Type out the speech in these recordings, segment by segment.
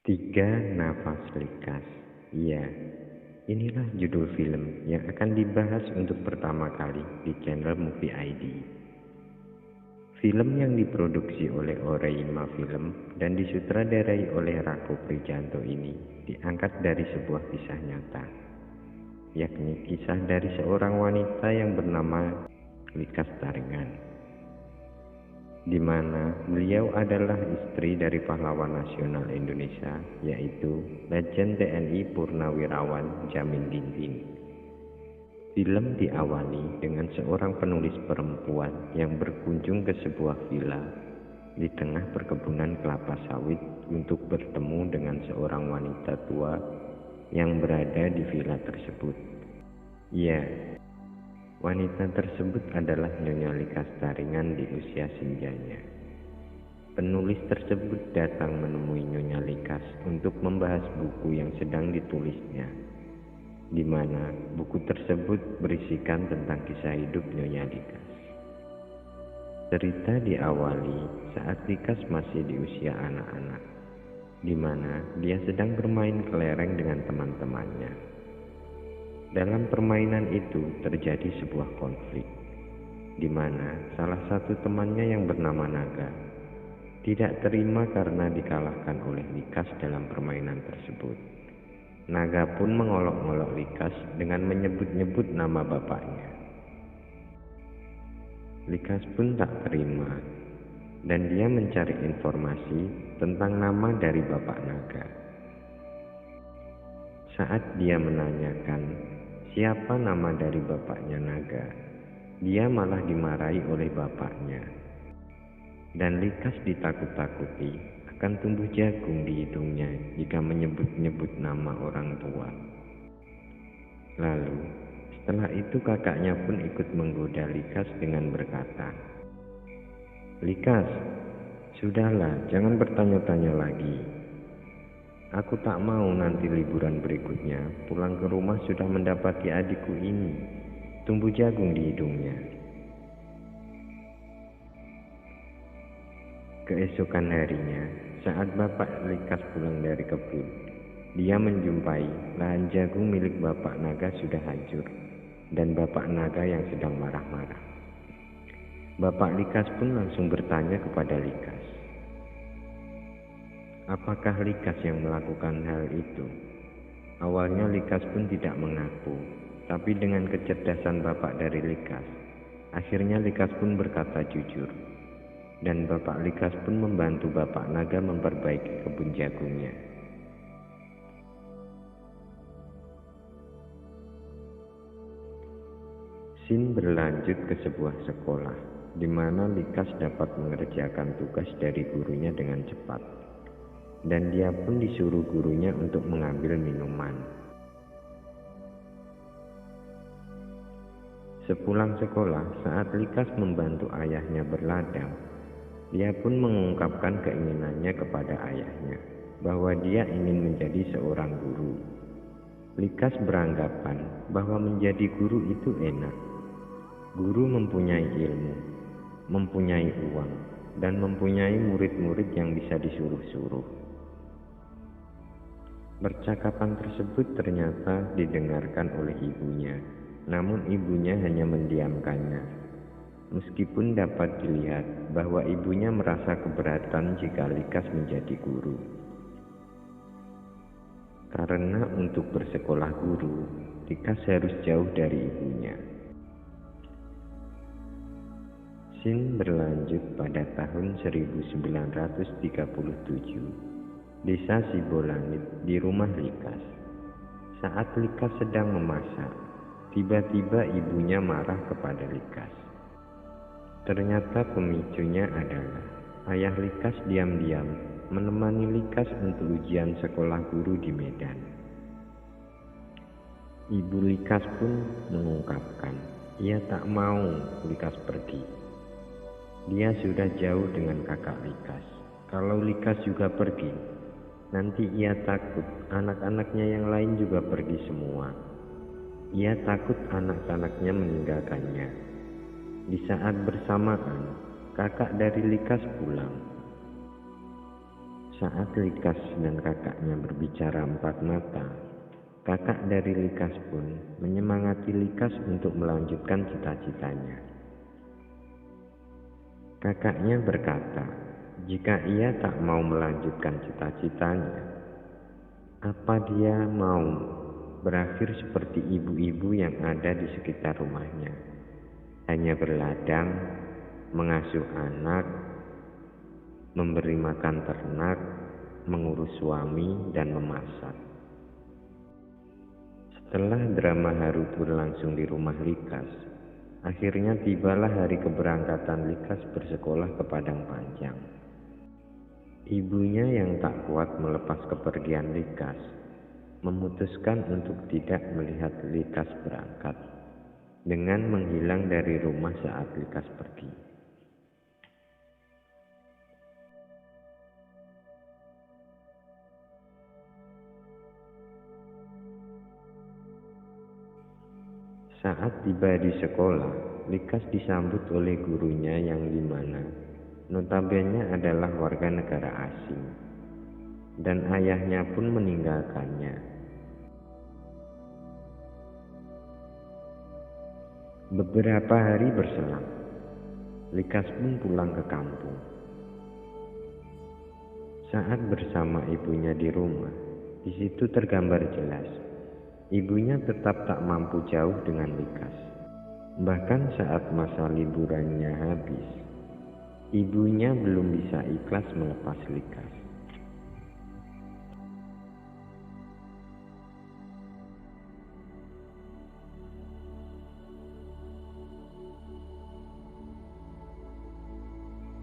Tiga Nafas Likas. Ya, inilah judul film yang akan dibahas untuk pertama kali di channel Movie ID. Film yang diproduksi oleh Oreima Film dan disutradarai oleh Rako Prijanto ini diangkat dari sebuah kisah nyata, yakni kisah dari seorang wanita yang bernama Likas Taringan, di mana beliau adalah istri dari pahlawan nasional Indonesia, yaitu Legend TNI Purnawirawan Jamin Ginting. Film diawali dengan seorang penulis perempuan yang berkunjung ke sebuah villa di tengah perkebunan kelapa sawit untuk bertemu dengan seorang wanita tua yang berada di villa tersebut. Ya, wanita tersebut adalah Nyonya Likas Taringan di usia senjanya. Penulis tersebut datang menemui Nyonya Likas untuk membahas buku yang sedang ditulisnya, di mana buku tersebut berisikan tentang kisah hidup Nyonya Likas. Cerita diawali saat Likas masih di usia anak-anak, di mana dia sedang bermain kelereng dengan teman-temannya. Dalam permainan itu terjadi sebuah konflik, di mana salah satu temannya yang bernama Naga tidak terima karena dikalahkan oleh Likas dalam permainan tersebut. Naga pun mengolok-olok Likas dengan menyebut-nyebut nama bapaknya. Likas pun tak terima, dan dia mencari informasi tentang nama dari bapak Naga. Saat dia menanyakan siapa nama dari bapaknya Naga, dia malah dimarahi oleh bapaknya. Dan Likas ditakut-takuti akan tumbuh jagung di hidungnya jika menyebut-nyebut nama orang tua. Lalu, setelah itu kakaknya pun ikut menggoda Likas dengan berkata, "Likas, sudahlah, jangan bertanya-tanya lagi. Aku tak mau nanti liburan berikutnya pulang ke rumah sudah mendapati adikku ini tumbuh jagung di hidungnya." Keesokan harinya, saat bapak Likas pulang dari kebun, dia menjumpai lahan jagung milik bapak Naga sudah hancur dan bapak Naga yang sedang marah-marah. Bapak Likas pun langsung bertanya kepada Likas, apakah Likas yang melakukan hal itu? Awalnya Likas pun tidak mengaku, tapi dengan kecerdasan bapak dari Likas, akhirnya Likas pun berkata jujur. Dan bapak Likas pun membantu bapak Naga memperbaiki kebun jagungnya. Scene berlanjut ke sebuah sekolah, di mana Likas dapat mengerjakan tugas dari gurunya dengan cepat. Dan dia pun disuruh gurunya untuk mengambil minuman. Sepulang sekolah, saat Likas membantu ayahnya berladang, dia pun mengungkapkan keinginannya kepada ayahnya bahwa dia ingin menjadi seorang guru. Likas beranggapan bahwa menjadi guru itu enak. Guru mempunyai ilmu, mempunyai uang, dan mempunyai murid-murid yang bisa disuruh-suruh. Percakapan tersebut ternyata didengarkan oleh ibunya, namun ibunya hanya mendiamkannya. Meskipun dapat dilihat bahwa ibunya merasa keberatan jika Likas menjadi guru. Karena untuk bersekolah guru, Likas harus jauh dari ibunya. Scene berlanjut pada tahun 1937, Desa Sibolangit di rumah Likas. Saat Likas sedang memasak, tiba-tiba ibunya marah kepada Likas. Ternyata pemicunya adalah ayah Likas diam-diam menemani Likas untuk ujian sekolah guru di Medan. Ibu Likas pun mengungkapkan ia tak mau Likas pergi. Dia sudah jauh dengan kakak Likas. Kalau Likas juga pergi, nanti ia takut anak-anaknya yang lain juga pergi semua. Ia takut anak-anaknya meninggalkannya. Di saat bersamaan, kakak dari Likas pulang. Saat Likas dan kakaknya berbicara empat mata, kakak dari Likas pun menyemangati Likas untuk melanjutkan cita-citanya. Kakaknya berkata, jika ia tak mau melanjutkan cita-citanya, apa dia mau berakhir seperti ibu-ibu yang ada di sekitar rumahnya, hanya berladang, mengasuh anak, memberi makan ternak, mengurus suami, dan memasak. Setelah drama haru berlangsung di rumah Likas, akhirnya tibalah hari keberangkatan Likas bersekolah ke Padang Panjang. Ibunya yang tak kuat melepas kepergian Likas, memutuskan untuk tidak melihat Likas berangkat, dengan menghilang dari rumah saat Likas pergi. Saat tiba di sekolah, Likas disambut oleh gurunya yang dimana notabene adalah warga negara asing, dan ayahnya pun meninggalkannya. Beberapa hari berselang, Likas pun pulang ke kampung. Saat bersama ibunya di rumah, di situ tergambar jelas ibunya tetap tak mampu jauh dengan Likas. Bahkan saat masa liburannya habis, ibunya belum bisa ikhlas melepas Likas.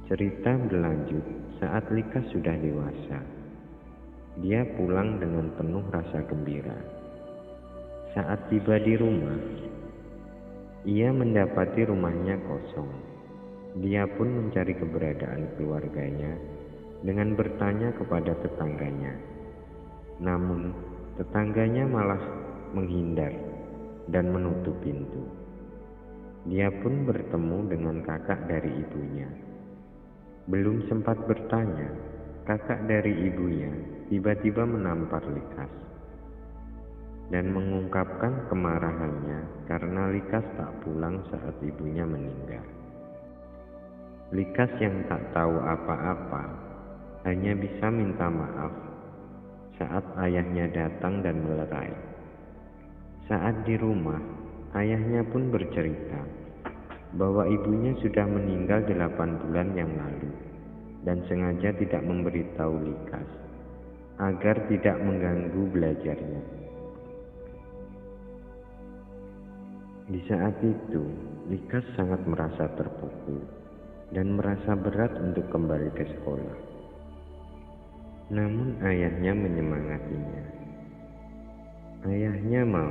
Cerita berlanjut saat Likas sudah dewasa. Dia pulang dengan penuh rasa gembira. Saat tiba di rumah, ia mendapati rumahnya kosong. Dia pun mencari keberadaan keluarganya dengan bertanya kepada tetangganya. Namun, tetangganya malah menghindar dan menutup pintu. Dia pun bertemu dengan kakak dari ibunya. Belum sempat bertanya, kakak dari ibunya tiba-tiba menampar Likas dan mengungkapkan kemarahannya karena Likas tak pulang saat ibunya meninggal. Likas yang tak tahu apa-apa hanya bisa minta maaf saat ayahnya datang dan melerai. Saat di rumah, ayahnya pun bercerita bahwa ibunya sudah meninggal 8 bulan yang lalu dan sengaja tidak memberitahu Likas agar tidak mengganggu belajarnya. Di saat itu, Likas sangat merasa terpukul dan merasa berat untuk kembali ke sekolah. Namun ayahnya menyemangatinya. Ayahnya mau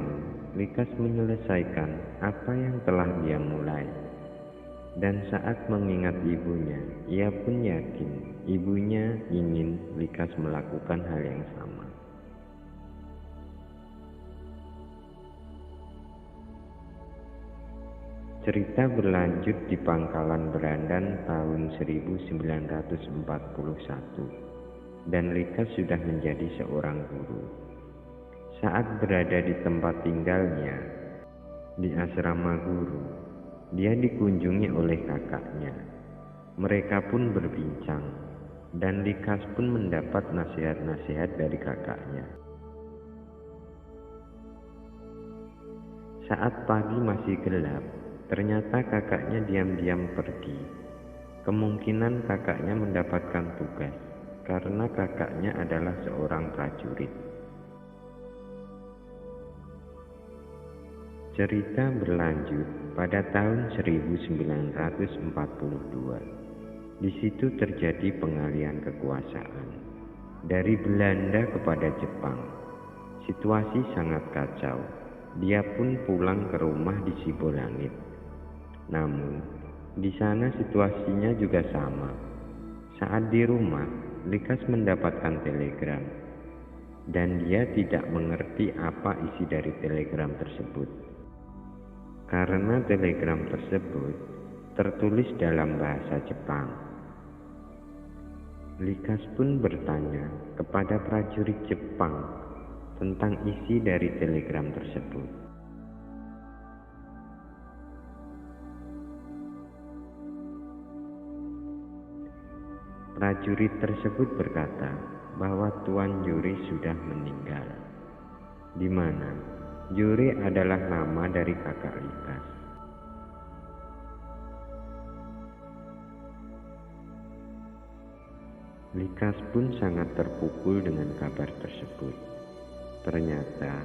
Likas menyelesaikan apa yang telah dia mulai. Dan saat mengingat ibunya, ia pun yakin ibunya ingin Likas melakukan hal yang sama. Cerita berlanjut di Pangkalan Berandan tahun 1941 dan Likas sudah menjadi seorang guru. Saat berada di tempat tinggalnya, di asrama guru, dia dikunjungi oleh kakaknya. Mereka pun berbincang dan Likas pun mendapat nasihat-nasihat dari kakaknya. Saat pagi masih gelap, ternyata kakaknya diam-diam pergi. Kemungkinan kakaknya mendapatkan tugas karena kakaknya adalah seorang prajurit. Cerita berlanjut pada tahun 1942. Di situ terjadi pengalihan kekuasaan dari Belanda kepada Jepang. Situasi sangat kacau. Dia pun pulang ke rumah di Sibolangit. Namun, di sana situasinya juga sama. Saat di rumah, Likas mendapatkan telegram, dan dia tidak mengerti apa isi dari telegram tersebut. Karena telegram tersebut tertulis dalam bahasa Jepang. Likas pun bertanya kepada prajurit Jepang tentang isi dari telegram tersebut. Prajurit tersebut berkata bahwa Tuan Yuri sudah meninggal, di mana Yuri adalah nama dari kakak Likas. Likas pun sangat terpukul dengan kabar tersebut. Ternyata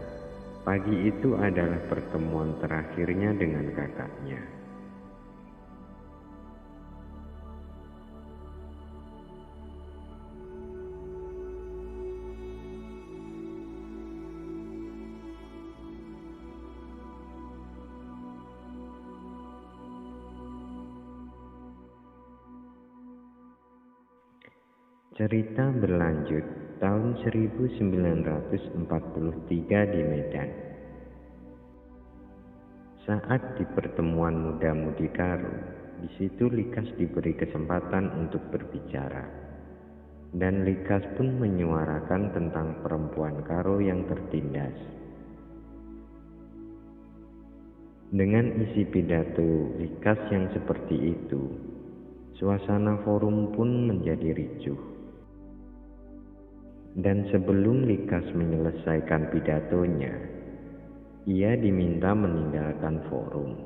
pagi itu adalah pertemuan terakhirnya dengan kakaknya. Cerita berlanjut tahun 1943 di Medan. Saat di pertemuan muda-mudi Karo, di situ Likas diberi kesempatan untuk berbicara. Dan Likas pun menyuarakan tentang perempuan Karo yang tertindas. Dengan isi pidato Likas yang seperti itu, suasana forum pun menjadi ricuh. Dan sebelum Likas menyelesaikan pidatonya, ia diminta meninggalkan forum.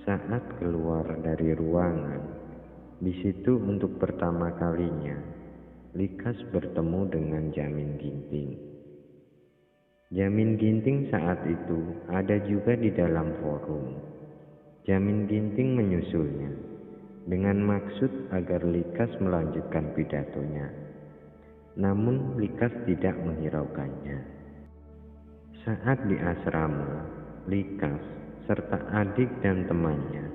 Saat keluar dari ruangan, di situ untuk pertama kalinya, Likas bertemu dengan Jamin Ginting. Jamin Ginting saat itu ada juga di dalam forum. Jamin Ginting menyusulnya dengan maksud agar Likas melanjutkan pidatonya. Namun Likas tidak menghiraukannya. Saat di asrama, Likas serta adik dan temannya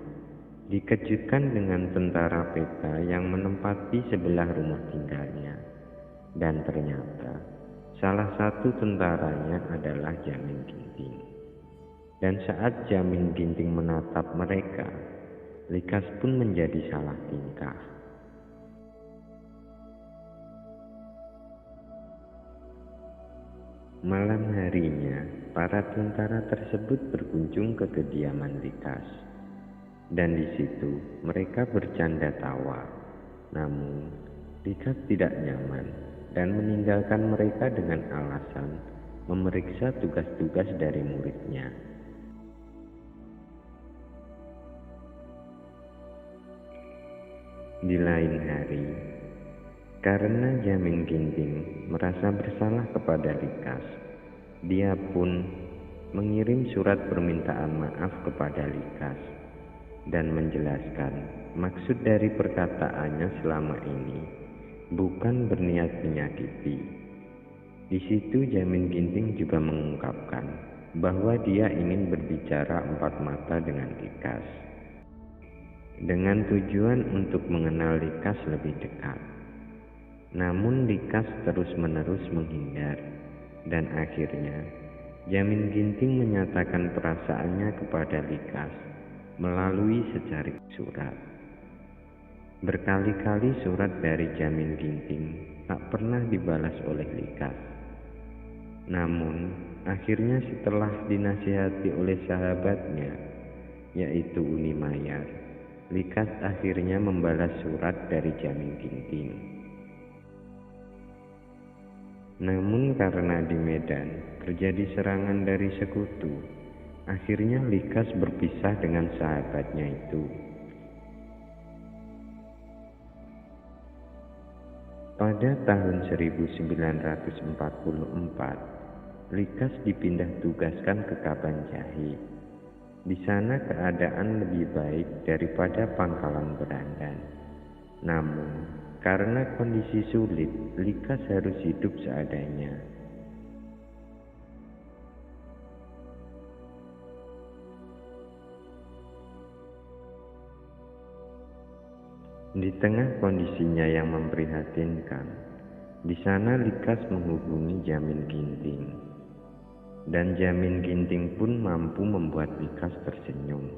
dikejutkan dengan tentara peta yang menempati sebelah rumah tinggalnya. Dan ternyata salah satu tentaranya adalah Jamin Ginting. Dan saat Jamin Ginting menatap mereka, Likas pun menjadi salah tingkah. Malam harinya, para tentara tersebut berkunjung ke kediaman Likas. Dan di situ mereka bercanda tawa. Namun, Likas tidak nyaman dan meninggalkan mereka dengan alasan memeriksa tugas-tugas dari muridnya. Di lain hari, karena Jamin Ginting merasa bersalah kepada Likas, dia pun mengirim surat permintaan maaf kepada Likas dan menjelaskan maksud dari perkataannya selama ini bukan berniat menyakiti. Di situ Jamin Ginting juga mengungkapkan bahwa dia ingin berbicara empat mata dengan Likas, dengan tujuan untuk mengenal Likas lebih dekat. Namun Likas terus-menerus menghindar, dan akhirnya Jamin Ginting menyatakan perasaannya kepada Likas melalui secarik surat. Berkali-kali surat dari Jamin Ginting tak pernah dibalas oleh Likas. Namun akhirnya setelah dinasihati oleh sahabatnya, yaitu Uni Mayar, Likas akhirnya membalas surat dari Jamin Ginting. Namun karena di Medan terjadi serangan dari sekutu, akhirnya Likas berpisah dengan sahabatnya itu. Pada tahun 1944, Likas dipindah tugaskan ke Kabanjahe. Di sana keadaan lebih baik daripada Pangkalan Berandan. Namun karena kondisi sulit, Likas harus hidup seadanya. Di tengah kondisinya yang memprihatinkan, di sana Likas menghubungi Jamin Ginting. Dan Jamin Ginting pun mampu membuat Likas tersenyum.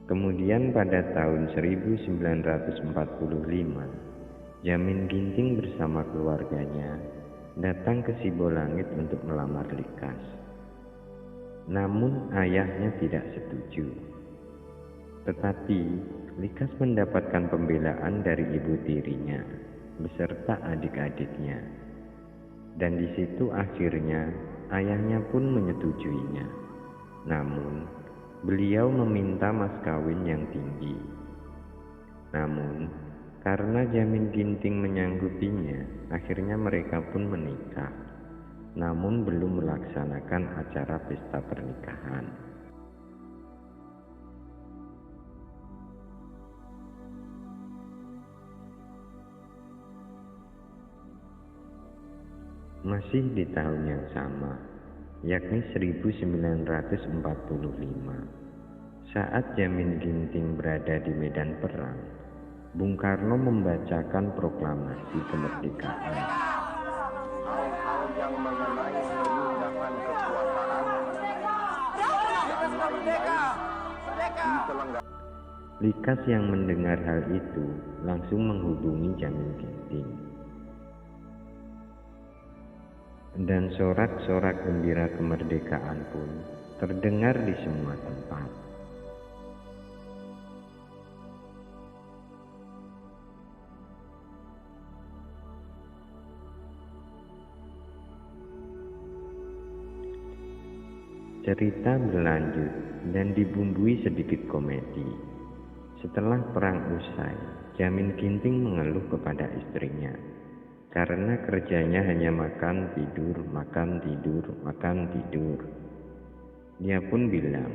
Kemudian pada tahun 1945, Jamin Ginting bersama keluarganya datang ke Sibolangit untuk melamar Likas. Namun ayahnya tidak setuju. Tetapi Likas mendapatkan pembelaan dari ibu tirinya beserta adik-adiknya. Dan di situ akhirnya ayahnya pun menyetujuinya. Namun beliau meminta mas kawin yang tinggi. Namun karena Jamin Ginting menyanggupinya, akhirnya mereka pun menikah. Namun belum melaksanakan acara pesta pernikahan. Masih di tahun yang sama, yakni 1945, saat Jamin Ginting berada di medan perang, Bung Karno membacakan proklamasi kemerdekaan. Hal-hal yang mengenai penindakan kekuasaan dan lain-lain diselenggarakan. Likas yang mendengar hal itu langsung menghubungi Jamin Ginting. Dan sorak-sorak gembira kemerdekaan pun terdengar di semua tempat. Cerita berlanjut dan dibumbui sedikit komedi. Setelah perang usai, Jamin Ginting mengeluh kepada istrinya. Karena kerjanya hanya makan, tidur, makan, tidur, makan, tidur. Dia pun bilang,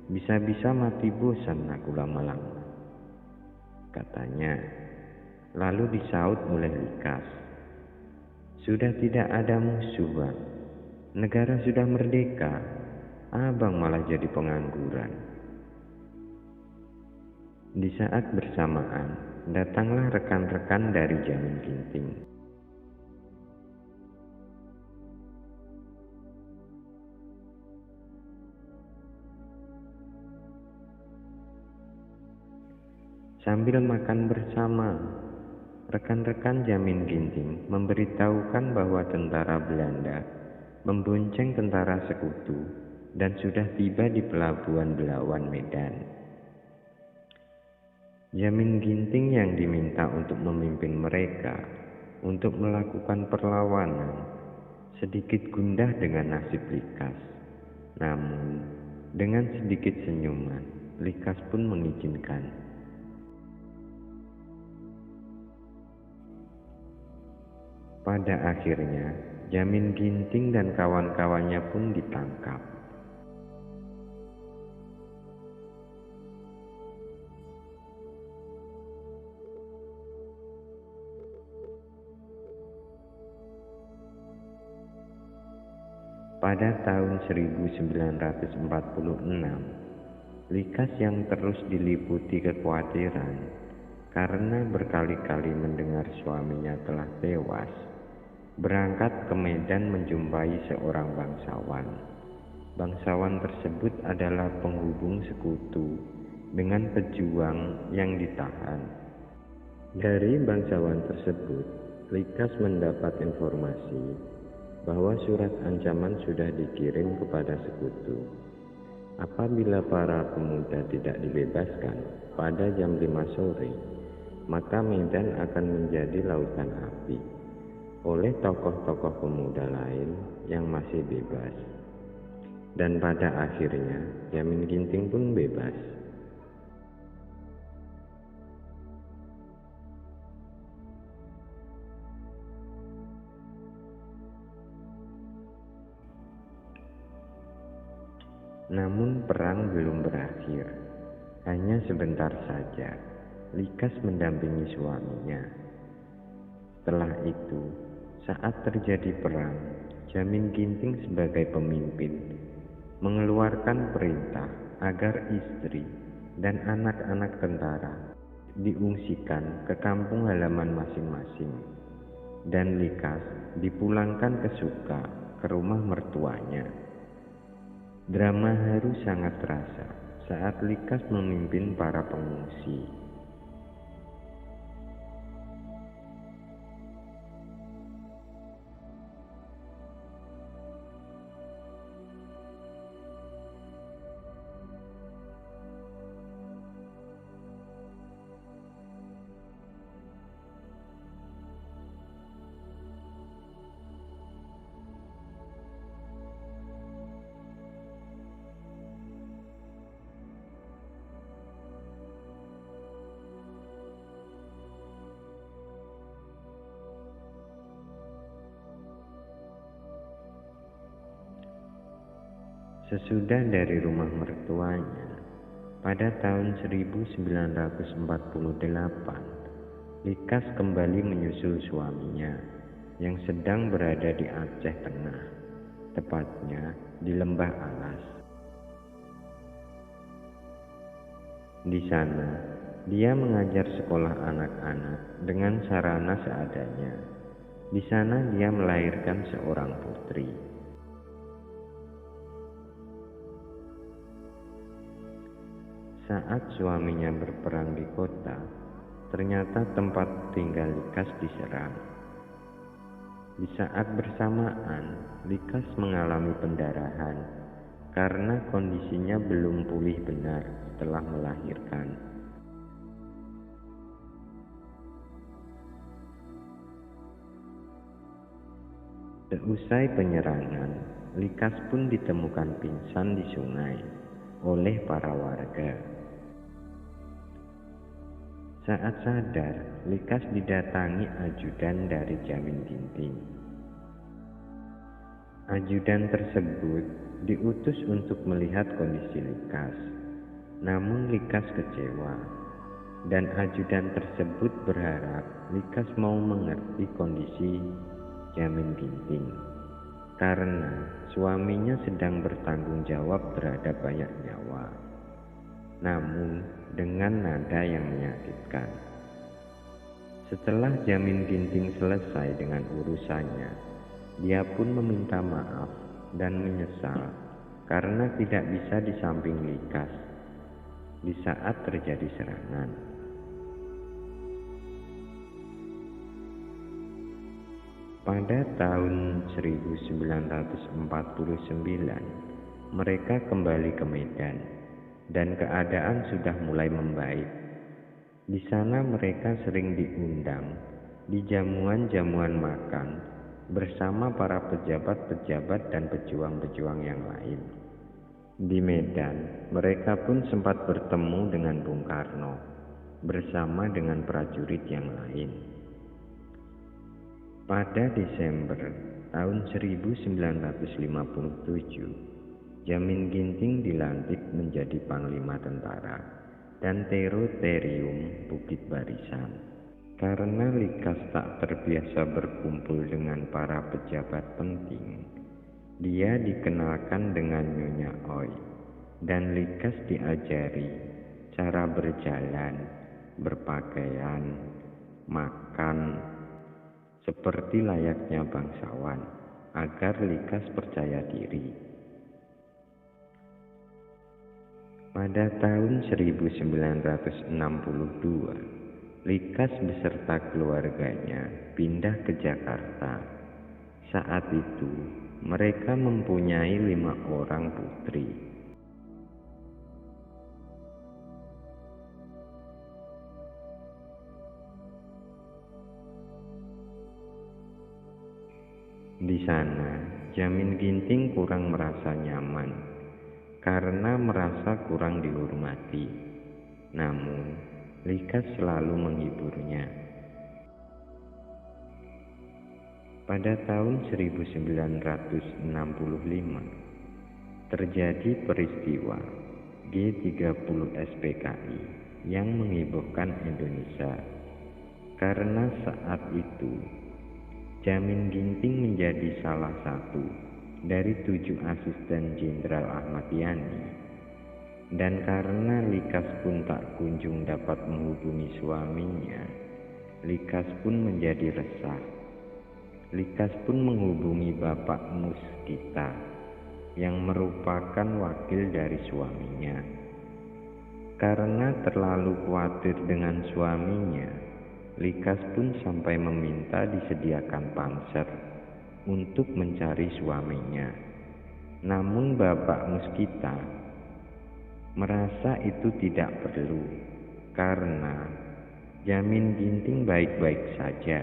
bisa-bisa mati bosan aku lama-lama, katanya. Lalu disaut oleh Likas, sudah tidak ada musuh, Bang. Negara sudah merdeka, abang malah jadi pengangguran. Di saat bersamaan, datanglah rekan-rekan dari Jamin Ginting. Sambil makan bersama, rekan-rekan Jamin Ginting memberitahukan bahwa tentara Belanda membonceng tentara sekutu dan sudah tiba di pelabuhan Belawan, Medan. Jamin Ginting yang diminta untuk memimpin mereka untuk melakukan perlawanan sedikit gundah dengan nasib Likas. Namun dengan sedikit senyuman, Likas pun mengizinkan. Pada akhirnya, Jamin Ginting dan kawan-kawannya pun ditangkap. Pada tahun 1946, Likas yang terus diliputi kekhawatiran karena berkali-kali mendengar suaminya telah tewas, berangkat ke Medan menjumpai seorang bangsawan. Bangsawan tersebut adalah penghubung sekutu dengan pejuang yang ditahan. Dari bangsawan tersebut, Likas mendapat informasi bahwa surat ancaman sudah dikirim kepada sekutu. Apabila para pemuda tidak dibebaskan pada jam 5 sore, maka Medan akan menjadi lautan api oleh tokoh-tokoh pemuda lain yang masih bebas. Dan pada akhirnya Jamin Ginting pun bebas. Namun perang belum berakhir. Hanya sebentar saja Likas mendampingi suaminya. Setelah itu, saat terjadi perang, Jamin Ginting sebagai pemimpin mengeluarkan perintah agar istri dan anak-anak tentara diungsikan ke kampung halaman masing-masing, dan Likas dipulangkan ke Suka, ke rumah mertuanya. Drama haru sangat terasa saat Likas memimpin para pengungsi. Sesudah dari rumah mertuanya, pada tahun 1948, Likas kembali menyusul suaminya yang sedang berada di Aceh Tengah, tepatnya di Lembah Alas. Di sana, dia mengajar sekolah anak-anak dengan sarana seadanya. Di sana dia melahirkan seorang putri. Saat suaminya berperang di kota, ternyata tempat tinggal Likas diserang. Di saat bersamaan, Likas mengalami pendarahan karena kondisinya belum pulih benar setelah melahirkan. Seusai penyerangan, Likas pun ditemukan pingsan di sungai oleh para warga. Saat sadar, Likas didatangi ajudan dari Jamin Ginting. Ajudan tersebut diutus untuk melihat kondisi Likas. Namun Likas kecewa, dan ajudan tersebut berharap Likas mau mengerti kondisi Jamin Ginting, karena suaminya sedang bertanggung jawab terhadap banyak nyawa. Namun dengan nada yang menyakitkan. Setelah Jamin Ginting selesai dengan urusannya, dia pun meminta maaf dan menyesal karena tidak bisa di samping Likas di saat terjadi serangan. Pada tahun 1949, mereka kembali ke Medan dan keadaan sudah mulai membaik. Di sana mereka sering diundang di jamuan-jamuan makan bersama para pejabat-pejabat dan pejuang-pejuang yang lain. Di Medan, mereka pun sempat bertemu dengan Bung Karno bersama dengan prajurit yang lain. Pada Desember tahun 1957, Jamin Ginting dilantik menjadi Panglima Tentara dan Teritorium Bukit Barisan. Karena Likas tak terbiasa berkumpul dengan para pejabat penting, dia dikenalkan dengan Nyonya Oi, dan Likas diajari cara berjalan, berpakaian, makan, seperti layaknya bangsawan, agar Likas percaya diri. Pada tahun 1962, Likas beserta keluarganya pindah ke Jakarta. Saat itu, mereka mempunyai 5 orang putri. Di sana, Jamin Ginting kurang merasa nyaman karena merasa kurang dihormati. Namun, Likas selalu menghiburnya. Pada tahun 1965, terjadi peristiwa G30 SPKI yang menghebohkan Indonesia. Karena saat itu, Jamin Ginting menjadi salah satu dari 7 asisten Jenderal Ahmad Yani, dan karena Likas pun tak kunjung dapat menghubungi suaminya, Likas pun menjadi resah. Likas pun menghubungi Bapak Muskita yang merupakan wakil dari suaminya. Karena terlalu khawatir dengan suaminya, Likas pun sampai meminta disediakan panser untuk mencari suaminya. Namun Bapak Muskita merasa itu tidak perlu, karena Jamin Ginting baik-baik saja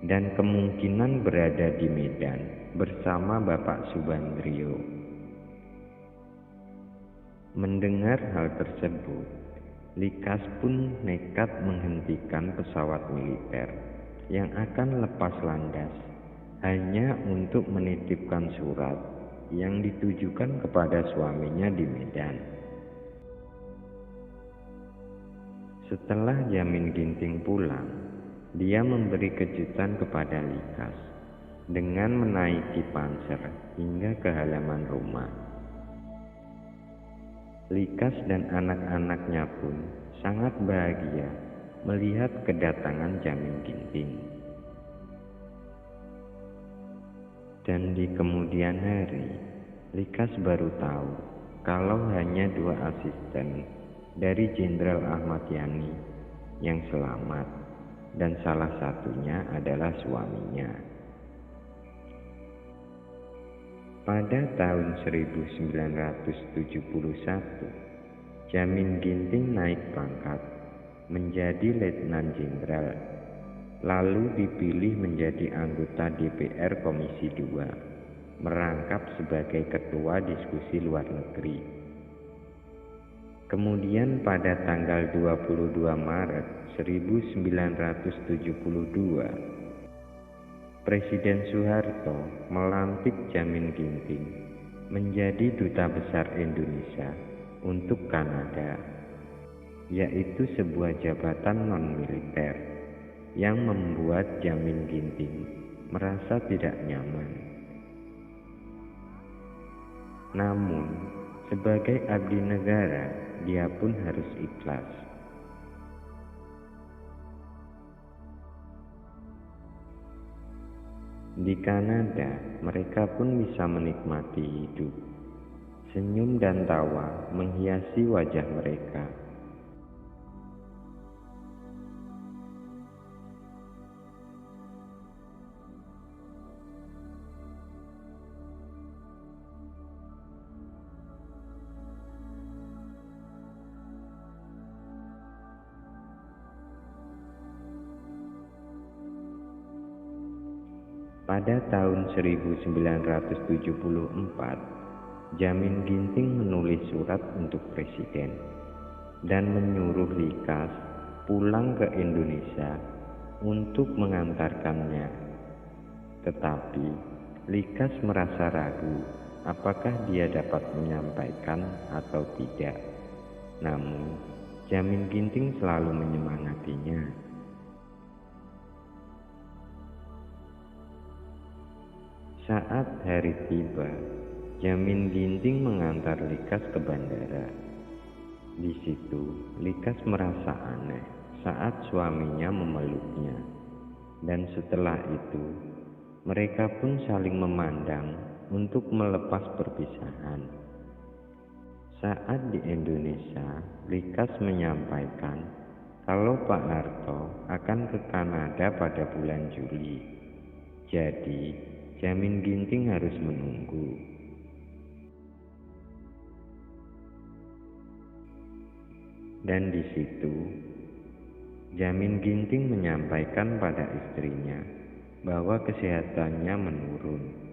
dan kemungkinan berada di Medan bersama Bapak Subandrio. Mendengar hal tersebut, Likas pun nekat menghentikan pesawat militer yang akan lepas landas hanya untuk menitipkan surat yang ditujukan kepada suaminya di Medan. Setelah Jamin Ginting pulang, dia memberi kejutan kepada Likas dengan menaiki panser hingga ke halaman rumah. Likas dan anak-anaknya pun sangat bahagia melihat kedatangan Jamin Ginting. Dan di kemudian hari, Likas baru tahu kalau hanya 2 asisten dari Jenderal Ahmad Yani yang selamat, dan salah satunya adalah suaminya. Pada tahun 1971, Jamin Ginting naik pangkat menjadi Letnan Jenderal, lalu dipilih menjadi anggota DPR Komisi 2, merangkap sebagai Ketua Diskusi Luar Negeri. Kemudian pada tanggal 22 Maret 1972, Presiden Soeharto melantik Jamin Ginting menjadi Duta Besar Indonesia untuk Kanada, yaitu sebuah jabatan non-militer yang membuat Jamin Ginting merasa tidak nyaman. Namun, sebagai abdi negara, dia pun harus ikhlas. Di Kanada, mereka pun bisa menikmati hidup. Senyum dan tawa menghiasi wajah mereka. Pada tahun 1974, Jamin Ginting menulis surat untuk Presiden dan menyuruh Likas pulang ke Indonesia untuk mengantarkannya. Tetapi Likas merasa ragu apakah dia dapat menyampaikan atau tidak. Namun Jamin Ginting selalu menyemangatinya. Saat hari tiba, Jamin Ginting mengantar Likas ke bandara. Di situ, Likas merasa aneh saat suaminya memeluknya. Dan setelah itu, mereka pun saling memandang untuk melepas perpisahan. Saat di Indonesia, Likas menyampaikan kalau Pak Harto akan ke Kanada pada bulan Juli. Jadi, Jamin Ginting harus menunggu. Dan di situ, Jamin Ginting menyampaikan pada istrinya bahwa kesehatannya menurun.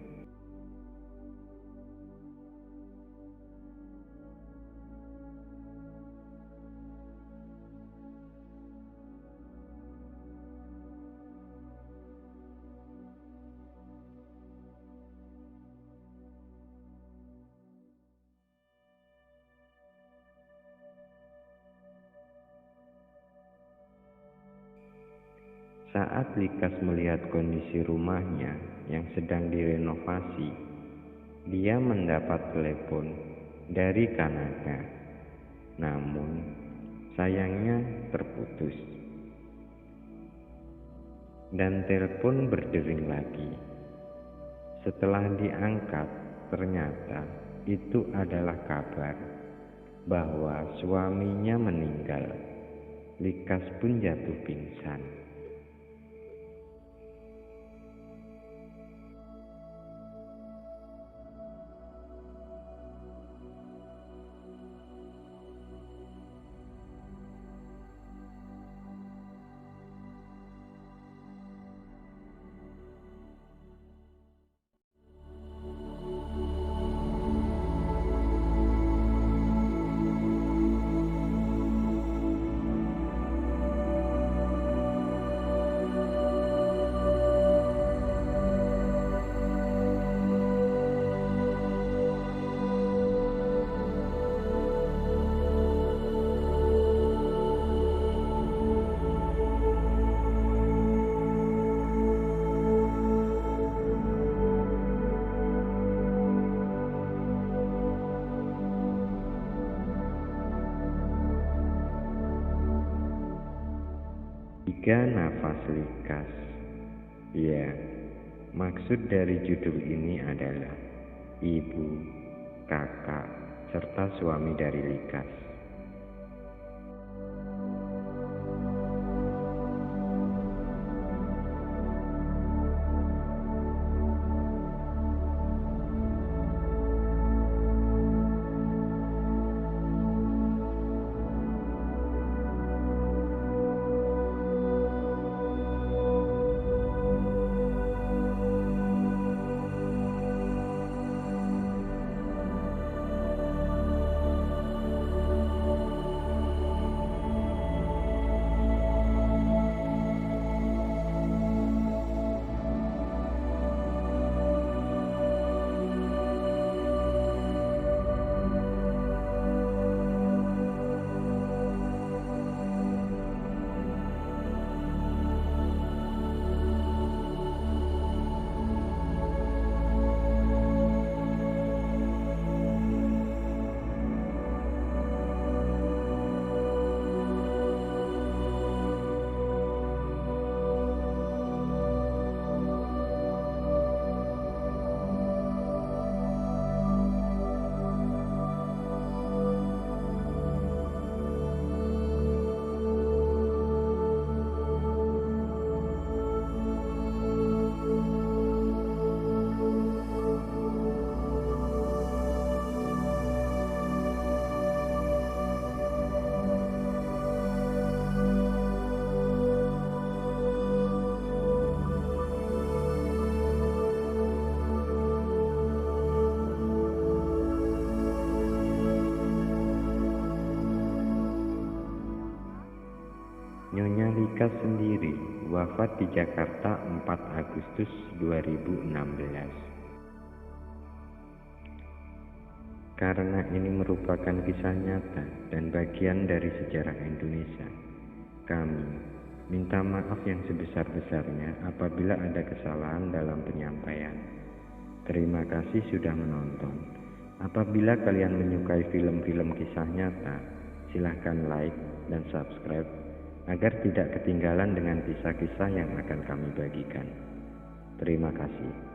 Saat Likas melihat kondisi rumahnya yang sedang direnovasi, dia mendapat telepon dari Kanada. Namun, sayangnya terputus. Dan telepon berdering lagi. Setelah diangkat, ternyata itu adalah kabar bahwa suaminya meninggal. Likas pun jatuh pingsan. Tiga nafas likas. Ya, maksud dari judul ini adalah ibu, kakak, serta suami dari Likas. Nyonya Likas sendiri wafat di Jakarta 4 Agustus 2016. Karena ini merupakan kisah nyata dan bagian dari sejarah Indonesia, kami minta maaf yang sebesar-besarnya apabila ada kesalahan dalam penyampaian. Terima kasih sudah menonton. Apabila kalian menyukai film-film kisah nyata, silahkan like dan subscribe agar tidak ketinggalan dengan kisah-kisah yang akan kami bagikan. Terima kasih.